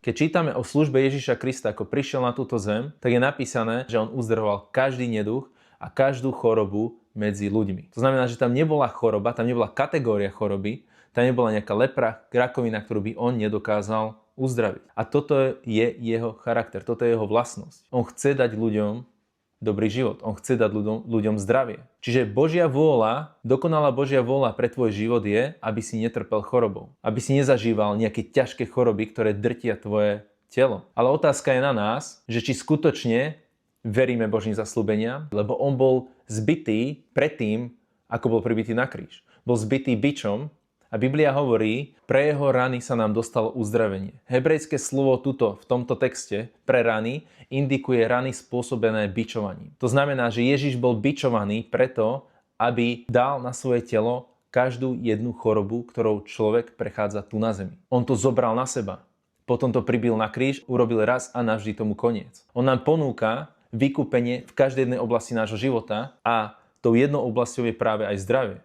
Keď čítame o službe Ježiša Krista, ako prišiel na túto zem, tak je napísané, že on uzdravoval každý neduch a každú chorobu medzi ľuďmi. To znamená, že tam nebola choroba, tam nebola kategória choroby, tam nebola nejaká lepra, rakovina, ktorú by on nedokázal uzdraviť. A toto je jeho charakter, toto je jeho vlastnosť. On chce dať ľuďom dobrý život, on chce dať ľuďom zdravie. Čiže Božia vôľa, dokonalá Božia vôľa pre tvoj život je, aby si netrpel chorobou. Aby si nezažíval nejaké ťažké choroby, ktoré drtia tvoje telo. Ale otázka je na nás, že či skutočne veríme Božím zasľúbeniam, lebo on bol zbitý predtým, ako bol pribitý na kríž. Bol zbitý bičom a Biblia hovorí, pre jeho rany sa nám dostalo uzdravenie. Hebrejské slovo tuto v tomto texte pre rany indikuje rany spôsobené bičovaním. To znamená, že Ježiš bol bičovaný preto, aby dal na svoje telo každú jednu chorobu, ktorou človek prechádza tu na zemi. On to zobral na seba. Potom to pribil na kríž, urobil raz a navždy tomu koniec. On nám ponúka vykúpenie v každej jednej oblasti nášho života a tou jednou oblasťou je práve aj zdravie.